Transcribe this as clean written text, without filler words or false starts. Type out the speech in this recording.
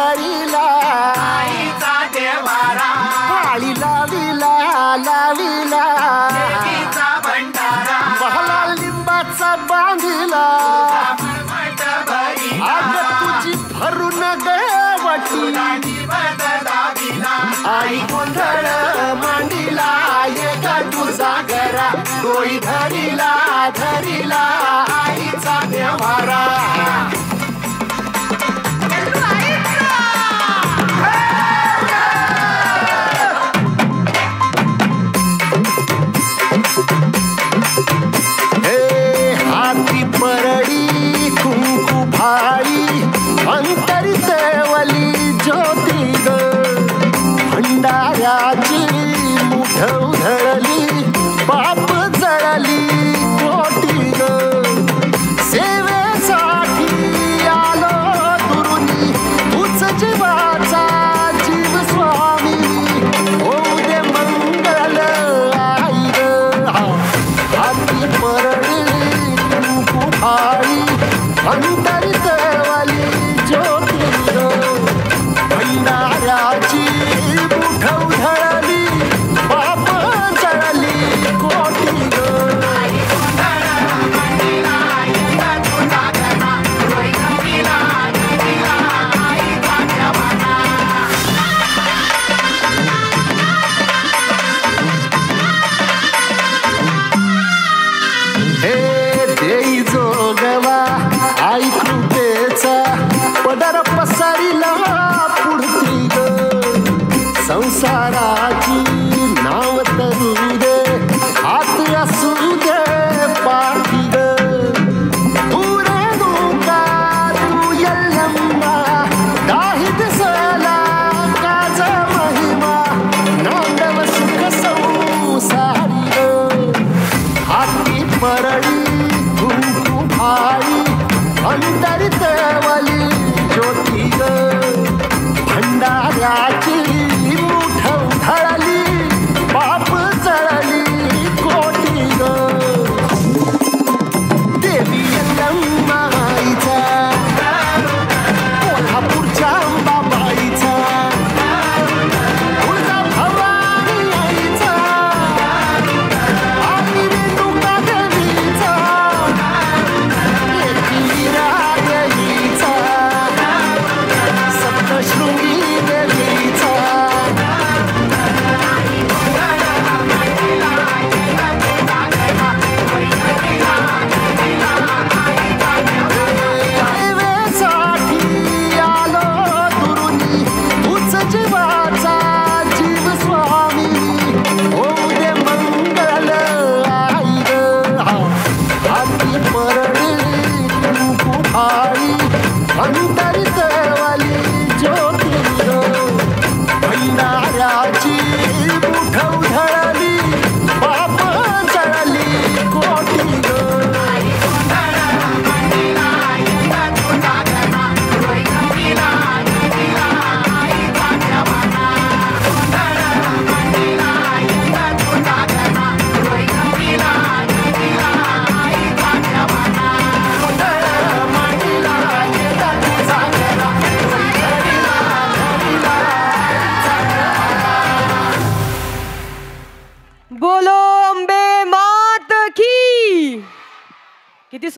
धरिला आईचा देवारा पाळी लाविला लाविला देवीचा भंडारा बहला लिंबाचा बांधिला मठ भरिला आग तुझी भरून गवटी दाविला आई गोंधळ मांडिला एक तुझा घरा डोई धरिला धरिला आईचा देवारा हाती परडी कुंकू भाई अंतरी देवली ज्योती ग भंडाऱ्याची मुठ उधळली बाप जळली कोटी ग सेवेसाठी आलो दुरुनी तुझ जीवाचा जीव स्वामी होऊ दे मंगल आई ग हाती परडी कुंकू भाई अंतरी देवली ज्योती ग भंडाऱ्याची मुठ उधळली बाप जळली कोटी ग हे देई जोगवा आई कृपेचा पदर पसरिला पुढती ग संसाराची नाव तरू दे हात असू दे पाठी ग दूरे दुका तू यल्लम्मा काही दिसला काज महिमा नांदव सुख संसारी ग हाती परडी कुंकू भाई अंतरी देवली ज्योती ग भंडाऱ्याची मुठ उधळली बाप जळली कोटी ग देवी यल्लम्माईचा कोल्हापूरच्या अंबाबाईचा तुळजा भवानी आईचा आई रेणुका देवीचा एकविरा देवीचा सप्तशृंगी देवीचा सेवेसाठी आलो दुरुनी तुझ जीवाचा जीव स्वामी होऊ दे मंगल आई ग हाती परडी कुंकू भाई अंतरी देवली ज्योती ग भंडाऱ्याची मुठ उधळली बाप जळली कोटी ग बोलो अंबे मात की किती